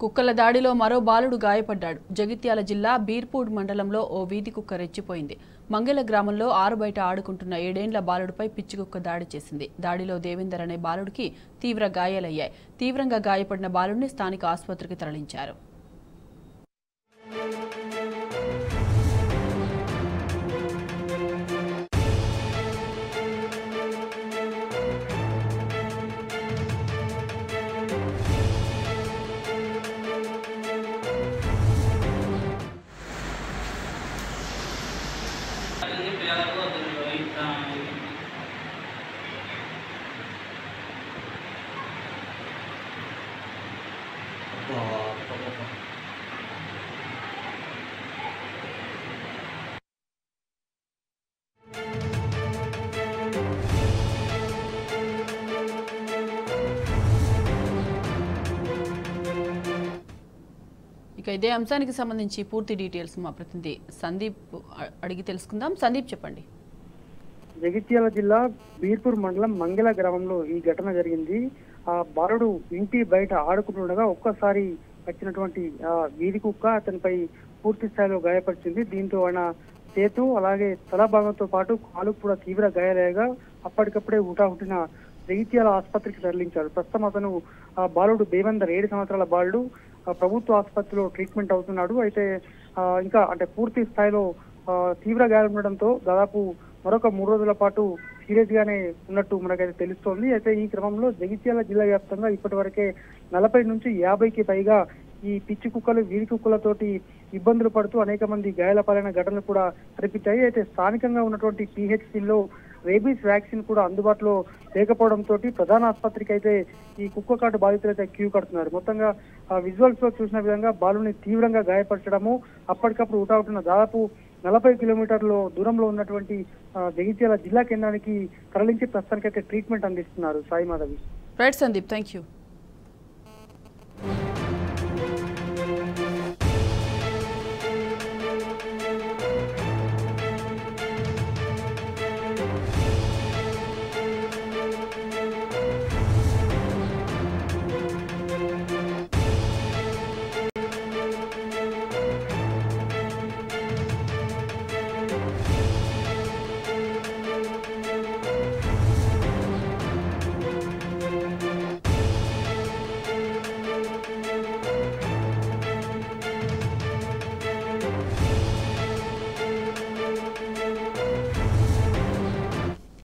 కుక్కల దాడిలో మరో బాలుడు గాయపడ్డాడు. జగిత్యాల జిల్లా బీర్పూడ్ మండలంలో ఓ వీధి కుక్క రెచ్చిపోయింది. మంగెల గ్రామంలో ఆరు బయట ఆడుకుంటున్న 7 ఏళ్ల బాలుడిపై పిచ్చి కుక్క దాడి చేసింది. దాడిలో దేవేందర్ అనే బాలుడికి తీవ్ర గాయాలయ్యాయి. తీవ్రంగా గాయపడిన బాలుడిని స్థానిక ఆసుపత్రికి తరలించారు. ఇక ఇదే అంశానికి సంబంధించి పూర్తి డీటెయిల్స్ మా ప్రతినిధి సందీప్ అడిగి తెలుసుకుందాం. సందీప్ చెప్పండి. జగిత్యాల జిల్లా బీర్పూర్ మండలం మంగెల గ్రామంలో ఈ ఘటన జరిగింది. ఆ బాలుడు ఇంటి బయట ఆడుకుంటుండగా ఒక్కసారి వచ్చినటువంటి వీధి కుక్క అతనిపై పూర్తి స్థాయిలో గాయపరిచింది. దీంతో ఆయన చేతు అలాగే తల భాగంతో పాటు కాలు కూడా తీవ్ర గాయాలయ్యగా అప్పటికప్పుడే హుటాహుటిన జగిత్యాల ఆసుపత్రికి తరలించారు. ప్రస్తుతం అతను బాలుడు దేవేందర్ 7 సంవత్సరాల బాలుడు ప్రభుత్వ ఆసుపత్రిలో ట్రీట్మెంట్ అవుతున్నాడు. అయితే ఇంకా అంటే పూర్తి స్థాయిలో తీవ్ర గాయాలు ఉండడంతో దాదాపు మరొక 3 రోజుల పాటు సీరియస్ గానే ఉన్నట్టు మనకైతే తెలుస్తోంది. అయితే ఈ క్రమంలో జగిత్యాల జిల్లా వ్యాప్తంగా ఇప్పటి వరకే 40 నుంచి 50కి పైగా ఈ పిచ్చి కుక్కలు వీధి కుక్కలతోటి ఇబ్బందులు పడుతూ అనేక మంది గాయాల పాలైన ఘటనలు కూడా కనిపించాయి. అయితే స్థానికంగా ఉన్నటువంటి పిహెచ్సిలో రేబీస్ వ్యాక్సిన్ కూడా అందుబాటులో లేకపోవడంతో ప్రధాన ఆసుపత్రికి అయితే ఈ కుక్క కాటు బాధితులు అయితే క్యూ కడుతున్నారు. మొత్తంగా విజువల్స్ లో చూసిన విధంగా బాలుని తీవ్రంగా గాయపరచడము, అప్పటికప్పుడు హుటాహుటిన దాదాపు 40 కిలోమీటర్ల దూరంలో ఉన్నటువంటి జగిత్యాల జిల్లా కేంద్రానికి తరలించి ప్రస్తుతానికైతే ట్రీట్మెంట్ అందిస్తున్నారు. Sai Madhavi. Right Sandeep, thank you.